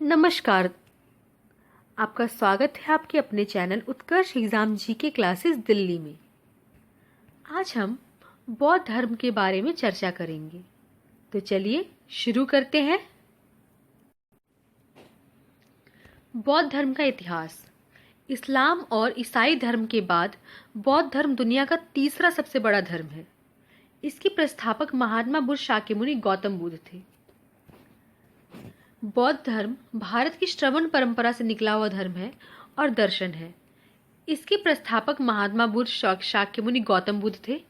नमस्कार। आपका स्वागत है आपके अपने चैनल उत्कर्ष एग्जाम जीके क्लासेस दिल्ली में। आज हम बौद्ध धर्म के बारे में चर्चा करेंगे, तो चलिए शुरू करते हैं। बौद्ध धर्म का इतिहास। इस्लाम और ईसाई धर्म के बाद बौद्ध धर्म दुनिया का तीसरा सबसे बड़ा धर्म है। इसके प्रस्थापक महात्मा बुद्ध शाक्यमुनि गौतम बुद्ध थे। बौद्ध धर्म भारत की श्रवण परंपरा से निकला हुआ धर्म है और दर्शन है। इसके प्रस्थापक महात्मा बुद्ध शाक्यमुनि गौतम बुद्ध थे।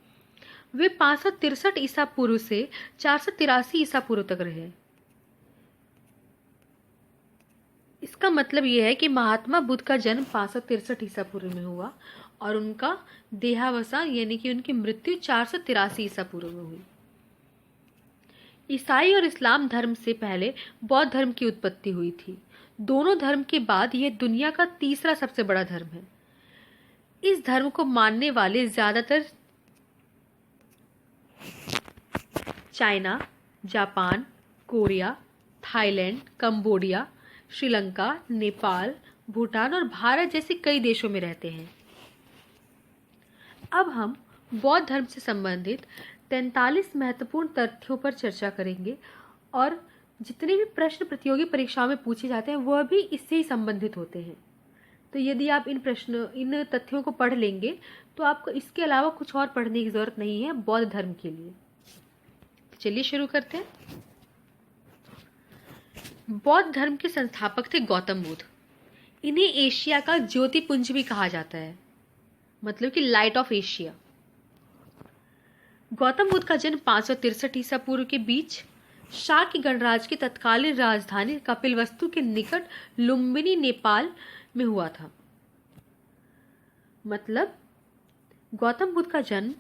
वे 563 ईसा पूर्व से 483 ईसा पूर्व तक रहे। इसका मतलब यह है कि महात्मा बुद्ध का जन्म 563 ईसा पूर्व में हुआ और उनका देहावसान यानी कि उनकी मृत्यु 483 ईसा पूर्व में हुई। ईसाई और इस्लाम धर्म से पहले बौद्ध धर्म की उत्पत्ति हुई थी। दोनों धर्म के बाद यह दुनिया का तीसरा सबसे बड़ा धर्म है। इस धर्म को मानने वाले ज्यादातर China, Japan, Korea, Thailand, Cambodia, Sri Lanka, Nepal, Bhutan और भारत जैसे कई देशों में रहते हैं। अब हम बौद्ध धर्म से संबंधित 43 महत्वपूर्ण तथ्यों पर चर्चा करेंगे और जितने भी प्रश्न प्रतियोगी परीक्षाओं में पूछे जाते हैं वह भी इससे ही संबंधित होते हैं। तो यदि आप इन तथ्यों को पढ़ लेंगे तो आपको इसके अलावा कुछ और पढ़ने की जरूरत नहीं है बौद्ध धर्म के लिए। चलिए शुरू करते हैं। बौद्ध धर्म के संस्थापक थे गौतम बुद्ध। इन्हें एशिया का ज्योतिपुंज भी कहा जाता है, मतलब कि light of Asia. Gautam Buddha का जन्म 563 ईसा पूर्व के बीच शाक्य गणराज्य की तत्कालीन राजधानी कपिलवस्तु के निकट लुम्बिनी, नेपाल में हुआ था। मतलब गौतम बुद्ध का जन्म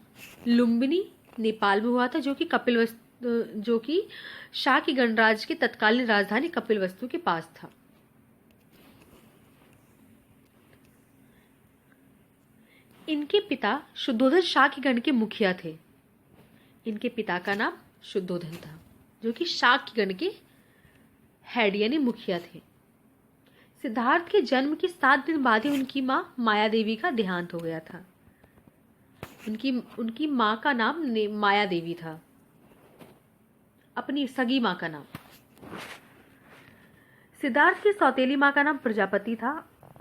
लुम्बिनी, नेपाल में हुआ था, जो कि शाक्य गणराज्य की तत्कालीन राजधानी कपिलवस्तु के पास था। इनके पिता शुद्धोधन शाक्य गण के मुखिया थे। इनके पिता का नाम शुद्धोधन था, जो कि शाक्य गण के हेड यानी मुखिया थे। सिद्धार्थ के जन्म के 7 दिन बाद ही उनकी मां माया देवी का देहांत हो गया था। उनकी मां का नाम माया देवी था, अपनी सगी मां का नाम। सिद्धार्थ की सौतेली मां का नाम प्रजापति था,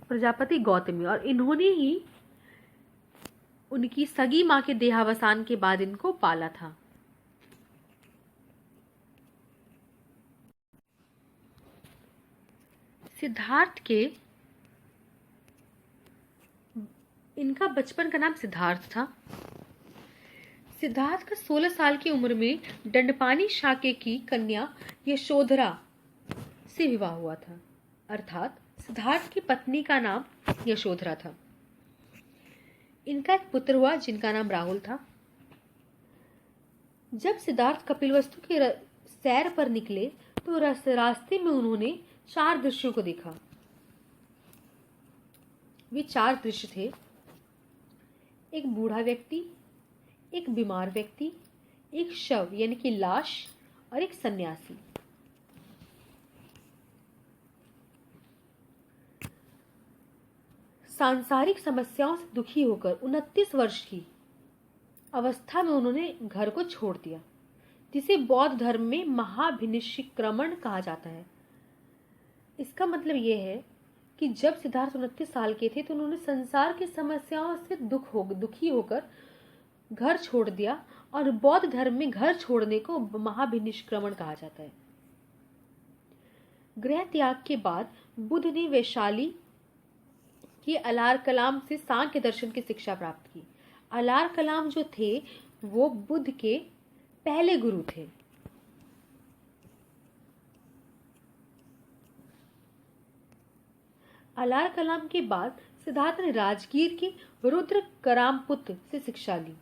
प्रजापति गौतमी, और इन्होंने ही उनकी सगी मां के देहावसान के बाद इनको पाला था। इनका बचपन का नाम सिद्धार्थ था। सिद्धार्थ का 16 साल की उम्र में दंडपानी शाक्य की कन्या यशोधरा से विवाह हुआ था, अर्थात सिद्धार्थ की पत्नी का नाम यशोधरा था। इनका एक पुत्र हुआ जिनका नाम राहुल था। जब सिद्धार्थ कपिलवस्तु के सैर पर निकले तो रास्ते में उन्होंने 4 दृश्यों को देखा। वे 4 दृश्य थे: एक बूढ़ा व्यक्ति, एक बीमार व्यक्ति, एक शव यानी कि लाश और एक सन्यासी। सांसारिक समस्याओं से दुखी होकर 29 वर्ष की अवस्था में उन्होंने घर को छोड़ दिया, जिसे बौद्ध धर्म में महाभिनिष्क्रमण कहा जाता है। इसका मतलब यह है कि जब सिद्धार्थ 29 साल के थे तो उन्होंने संसार की समस्याओं से दुखी होकर घर छोड़ दिया, और बौद्ध धर्म में घर छोड़ने को महाभिनिष्क्रमण कहा जाता है। गृह त्याग के बाद बुद्ध ने वैशाली कि अलार कलाम से सांख्य दर्शन की शिक्षा प्राप्त की। अलार कलाम जो थे वो बुद्ध के पहले गुरु थे। अलार कलाम के बाद सिद्धार्थ ने राजगीर के रुद्र करामपुत्र से शिक्षा ली।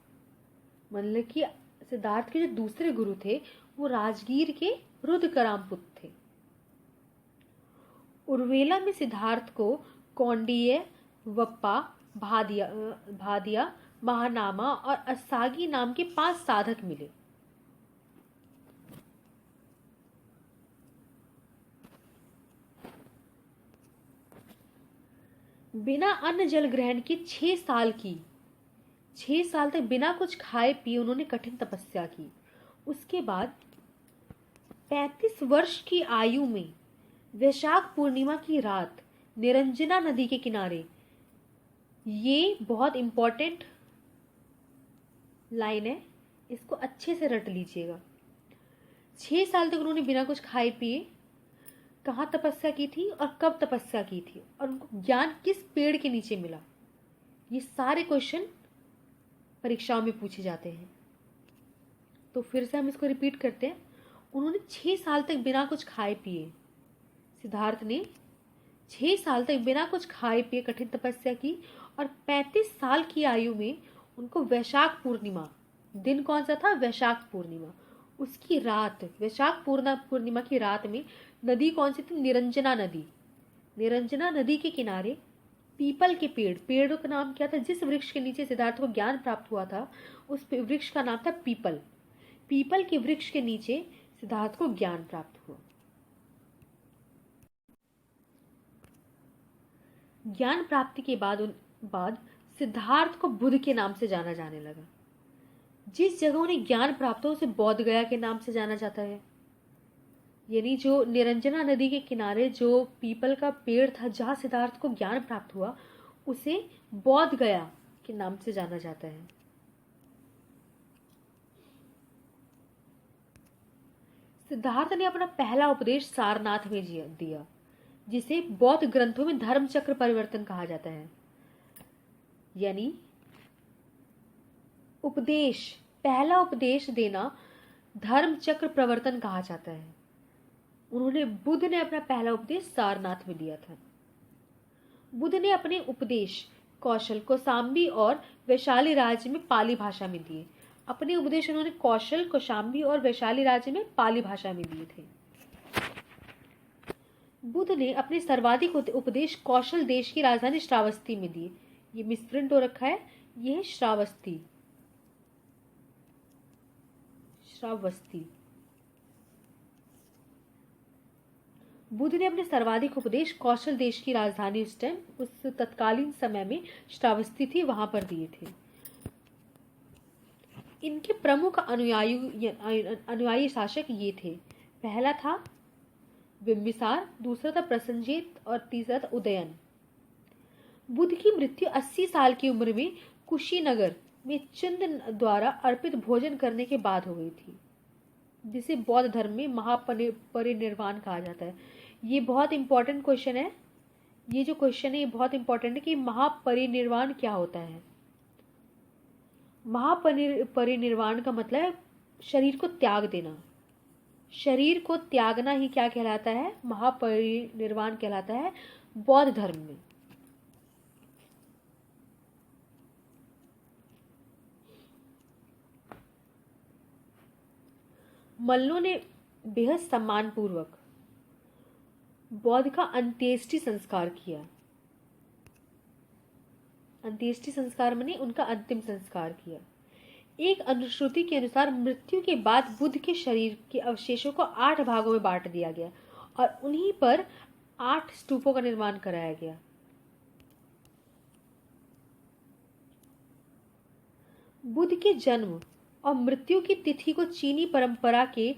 मतलब कि सिद्धार्थ के जो दूसरे गुरु थे वो राजगीर के रुद्र करामपुत्र थे। उर्वेला में सिद्धार्थ को कौंडिन्य, वप्पा, भादिया, महानामा और असागी नाम के 5 साधक मिले। बिना अन्न जल ग्रहण के 6 साल तक बिना कुछ खाए पिए उन्होंने कठिन तपस्या की। उसके बाद 35 वर्ष की आयु में वैशाख पूर्णिमा की रात निरंजना नदी के किनारे, ये बहुत इंपॉर्टेंट लाइन है, इसको अच्छे से रट लीजिएगा। 6 साल तक उन्होंने बिना कुछ खाए पिए कहाँ तपस्या की थी और कब तपस्या की थी और उनको ज्ञान किस पेड़ के नीचे मिला, ये सारे क्वेश्चन परीक्षाओं में पूछे जाते हैं। तो फिर से हम इसको रिपीट करते हैं। उन्होंने 6 साल तक बिना कुछ खाए पिए, सिद्धार्थ ने 6 साल तक बिना कुछ खाए पिए कठिन तपस्या की और 35 साल की आयु में उनको वैशाख पूर्णिमा, दिन कौन सा था? वैशाख पूर्णिमा, उसकी रात, वैशाख पूर्णिमा की रात में नदी कौन सी थी? निरंजना नदी। निरंजना नदी के किनारे पीपल के पेड़ों का नाम क्या था? जिस वृक्ष के नीचे सिद्धार्थ को ज्ञान प्राप्त हुआ था उस वृक्ष का नाम था पीपल। पीपल के वृक्ष के नीचे सिद्धार्थ को ज्ञान प्राप्त हुआ। ज्ञान प्राप्ति के बाद सिद्धार्थ को बुद्ध के नाम से जाना जाने लगा। जिस जगह उन्हें ज्ञान प्राप्त हो उसे बोध गया के नाम से जाना जाता है। यानी जो निरंजना नदी के किनारे जो पीपल का पेड़ था जहां सिद्धार्थ को ज्ञान प्राप्त हुआ उसे बोध गया के नाम से जाना जाता है। सिद्धार्थ ने अपना पहला उपदेश सारनाथ में दिया, जिसे बौद्ध ग्रंथों में धर्म चक्र परिवर्तन कहा जाता है। यानी पहला उपदेश देना धर्म चक्र प्रवर्तन कहा जाता है। बुद्ध ने अपना पहला उपदेश सारनाथ में दिया था। बुद्ध ने अपने उपदेश कौशल कौशाम्बी और वैशाली राज्य में पाली भाषा में दिए। अपने उपदेश उन्होंने कौशल, कौशाम्बी और वैशाली राज्य में पाली भाषा में दिए थे। बुद्ध ने अपने सर्वाधिक उपदेश कौशल देश की राजधानी श्रावस्ती में दिए। ये मिसप्रिंट हो रखा है, यह है श्रावस्ती। बुद्ध ने अपने सर्वाधिक उपदेश कौशल देश की राजधानी उस तत्कालीन समय में श्रावस्ती थी, वहां पर दिए थे। इनके प्रमुख अनुयायी शासक ये थे। पहला था बिंबिसार, दूसरा था प्रसेनजीत और तीसरा था उदयन। बुद्ध की मृत्यु 80 साल की उम्र में कुशीनगर में चिंद द्वारा अर्पित भोजन करने के बाद हो गई थी, जिसे बौद्ध धर्म में महापरिनिर्वाण कहा जाता है। ये बहुत इंपॉर्टेंट क्वेश्चन है। ये जो क्वेश्चन है ये बहुत इंपॉर्टेंट है कि महापरिनिर्वाण क्या होता है। महापरिनिर्वाण का मतलब है शरीर को त्याग देना। शरीर को त्यागना ही क्या कहलाता है? महापरिनिर्वाण कहलाता है बौद्ध धर्म में। मल्लों ने बेहद सम्मानपूर्वक बौद्ध का अंत्येष्टि संस्कार किया। अंत्येष्टि संस्कार माने उनका अंतिम संस्कार किया। एक अनुश्रुति के अनुसार मृत्यु के बाद बुद्ध के शरीर के अवशेषों को 8 भागों में बांट दिया गया और उन्हीं पर 8 स्तूपों का निर्माण कराया गया। बुद्ध के जन्म और मृत्यु की तिथि को चीनी परंपरा के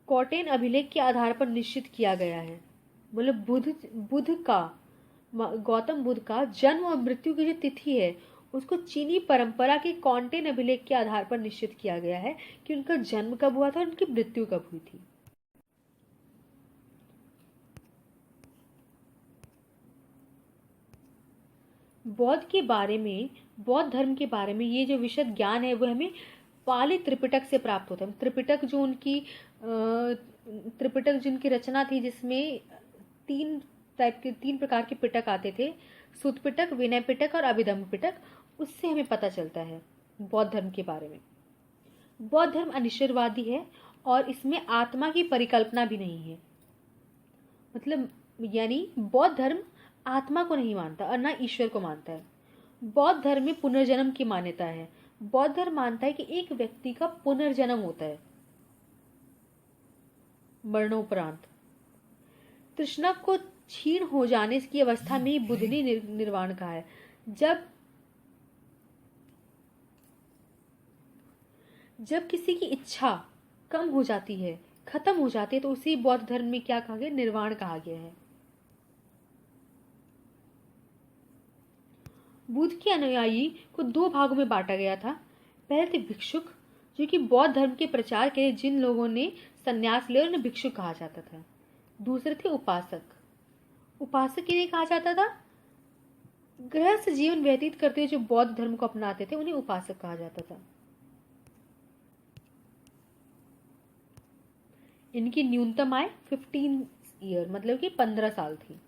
कौटेन अभिलेख के आधार पर निश्चित किया गया है। मतलब गौतम बुद्ध का जन्म और मृत्यु की जो तिथि है उसको चीनी परंपरा के कौटेन अभिलेख के आधार पर निश्चित किया गया है कि उनका जन्म कब हुआ था और उनकी मृत्यु कब हुई थी। बौद्ध धर्म के बारे में ये जो विशद ज्ञान है वो हमें पाली त्रिपिटक से प्राप्त होता है। त्रिपिटक जिनकी रचना थी, जिसमें 3 प्रकार के पिटक आते थे, सुत पिटक, विनय पिटक और अभिधम्म पिटक। उससे हमें पता चलता है बौद्ध धर्म के बारे में। बौद्ध धर्म अनिश्वरवादी है और इसमें आत्मा की परिकल्पना भी नहीं है। मतलब यानी बौद्ध धर्म आत्मा को नहीं मानता और ना ईश्वर को मानता है। बौद्ध धर्म में पुनर्जन्म की मान्यता है। बौद्ध धर्म मानता है कि एक व्यक्ति का पुनर्जन्म होता है मरणोपरांत। तृष्णा को क्षीण हो जाने की अवस्था में ही बुद्ध ने निर्वाण कहा है। जब किसी की इच्छा कम हो जाती है, खत्म हो जाती है, तो उसी बौद्ध धर्म में क्या कहा गया? निर्वाण कहा गया है। बुद्ध के अनुयायी को दो भागों में बांटा गया था। पहले थे भिक्षुक, जो कि बौद्ध धर्म के प्रचार के लिए जिन लोगों ने संन्यास लिया उन्हें भिक्षुक कहा जाता था। दूसरे थे उपासक। उपासक किन्हें कहा जाता था? गृहस्थ जीवन व्यतीत करते हुए जो बौद्ध धर्म को अपनाते थे उन्हें उपासक कहा जाता था। इनकी न्यूनतम आय 15 ईयर मतलब कि 15 साल थी।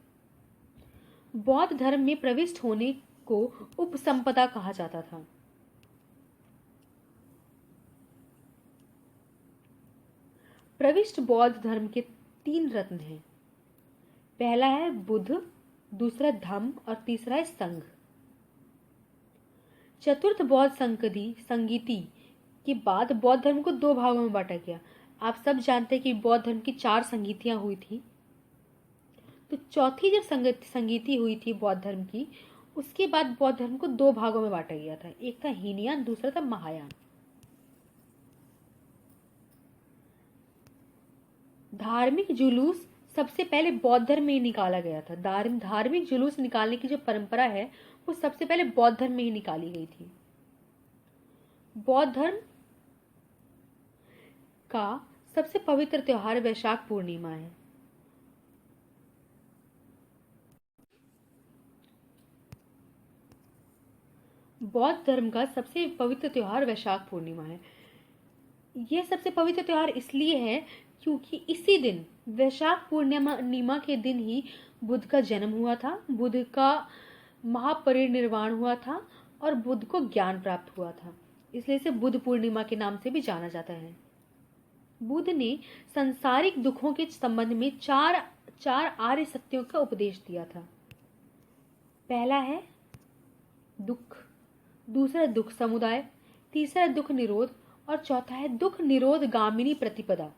बौद्ध धर्म में प्रविष्ट होने को उपसंपदा कहा जाता था। प्रविष्ट बौद्ध धर्म के 3 रत्न हैं। पहला है बुद्ध, दूसरा धम्म और तीसरा है संघ। चतुर्थ बौद्ध संगीति के बाद बौद्ध धर्म को 2 भागों में बांटा गया। आप सब जानते हैं कि बौद्ध धर्म की 4 संगीतियां हुई थी। तो चौथी जब संगीति हुई थी बौद्ध धर्म की, उसके बाद बौद्ध धर्म को 2 भागों में बांटा गया था। एक था हीनयान, दूसरा था महायान। धार्मिक जुलूस सबसे पहले बौद्ध धर्म में ही निकाला गया था। धार्मिक जुलूस निकालने की जो परंपरा है वो सबसे पहले बौद्ध धर्म में ही निकाली गई थी। बौद्ध धर्म का सबसे पवित्र त्योहार वैशाख पूर्णिमा है। बौद्ध धर्म का सबसे पवित्र त्योहार वैशाख पूर्णिमा है। यह सबसे पवित्र त्योहार इसलिए है क्योंकि इसी दिन, वैशाख पूर्णिमा के दिन ही बुद्ध का जन्म हुआ था, बुद्ध का महापरिनिर्वाण हुआ था और बुद्ध को ज्ञान प्राप्त हुआ था। इसलिए इसे बुद्ध पूर्णिमा के नाम से भी जाना जाता है। बुद्ध ने सांसारिक दुखों के संबंध में चार आर्य सत्यों का उपदेश दिया था। पहला है दुख, दूसरा दुख समुदाय, तीसरा दुख निरोध और चौथा है दुख निरोध गामिनी प्रतिपदा।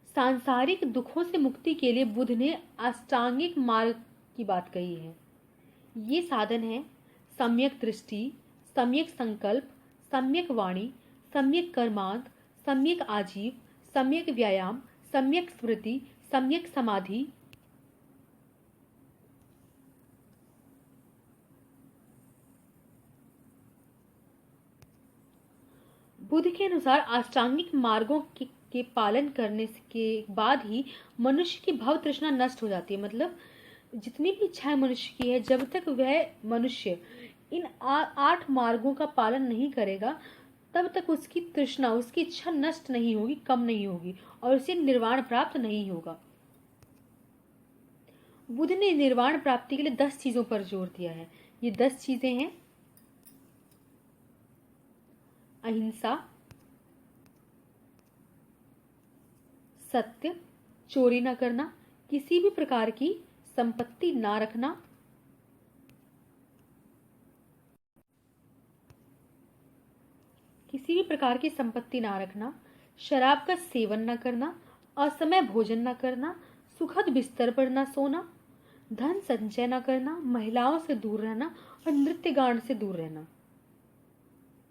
सांसारिक दुखों से मुक्ति के लिए बुद्ध ने अष्टांगिक मार्ग की बात कही है। ये साधन है सम्यक दृष्टि, सम्यक संकल्प, सम्यक वाणी, सम्यक कर्मांत, सम्यक आजीव, सम्यक व्यायाम, सम्यक स्मृति, सम्यक समाधि। बुद्ध के अनुसार अष्टांगिक मार्गों के पालन करने के बाद ही मनुष्य की भव तृष्णा नष्ट हो जाती है। मतलब जितनी भी इच्छाएं मनुष्य की है, जब तक वह मनुष्य इन 8 मार्गों का पालन नहीं करेगा, तब तक उसकी तृष्णा, उसकी इच्छा नष्ट नहीं होगी, कम नहीं होगी और उसे निर्वाण प्राप्त नहीं होगा। बुद्ध ने निर्वाण प्राप्ति के लिए 10 चीजों पर जोर दिया है। ये 10 चीजें हैं: अहिंसा, सत्य, चोरी न करना, किसी भी प्रकार की संपत्ति ना रखना, शराब का सेवन न करना, असमय भोजन न करना, सुखद बिस्तर पर न सोना, धन संचय न करना, महिलाओं से दूर रहना और नृत्य गान से दूर रहना।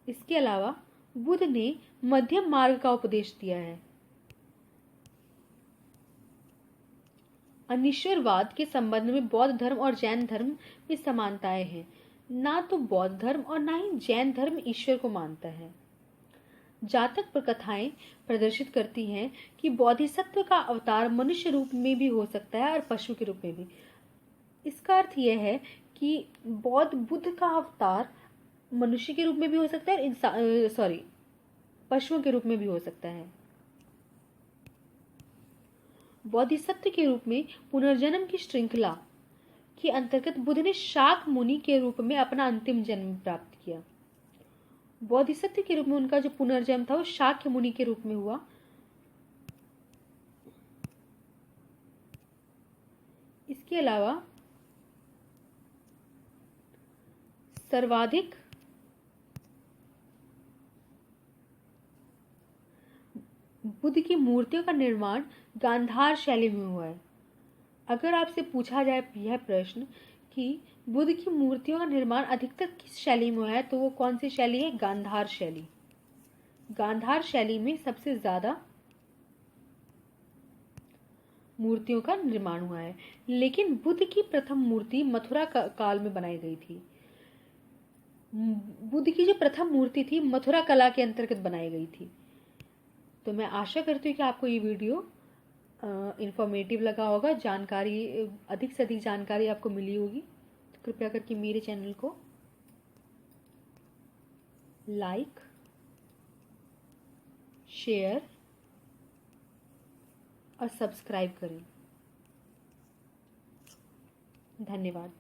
इसके अलावा बुद्ध ने मध्यम मार्ग का उपदेश दिया है। अनिश्वरवाद के संबंध में बौद्ध धर्म और जैन धर्म में समानताएं हैं। ना तो बौद्ध धर्म और ना ही जैन धर्म ईश्वर को मानता है। जातक प्रकथाएं प्रदर्शित करती हैं कि बोधिसत्व का अवतार मनुष्य रूप में भी हो सकता है और पशु के रूप में भी। इसका अर्थ यह है कि बुद्ध का अवतार मनुष्य के रूप में भी हो सकता है और पशुओं के रूप में भी हो सकता है। बोधिसत्व के रूप में पुनर्जन्म की श्रृंखला के अंतर्गत बुद्ध ने शाक मुनि के रूप में अपना अंतिम जन्म प्राप्त किया। बोधिसत्व के रूप में उनका जो पुनर्जन्म था वो शाक्य मुनि के रूप में हुआ। इसके अलावा सर्वाधिक बुद्ध की मूर्तियों का निर्माण गांधार शैली में हुआ है। अगर आपसे पूछा जाए यह प्रश्न कि बुद्ध की मूर्तियों का निर्माण अधिकतर किस शैली में हुआ है, तो वो कौन सी शैली है? गांधार शैली। गांधार शैली में सबसे ज्यादा मूर्तियों का निर्माण हुआ है। लेकिन बुद्ध की प्रथम मूर्ति मथुरा काल में बनाई गई थी। बुद्ध की जो प्रथम मूर्ति थी मथुरा कला के अंतर्गत बनाई गई थी। तो मैं आशा करती हूँ कि आपको ये वीडियो इंफॉर्मेटिव लगा होगा, जानकारी अधिक से अधिक जानकारी आपको मिली होगी। तो कृपया करके मेरे चैनल को लाइक, शेयर और सब्सक्राइब करें। धन्यवाद।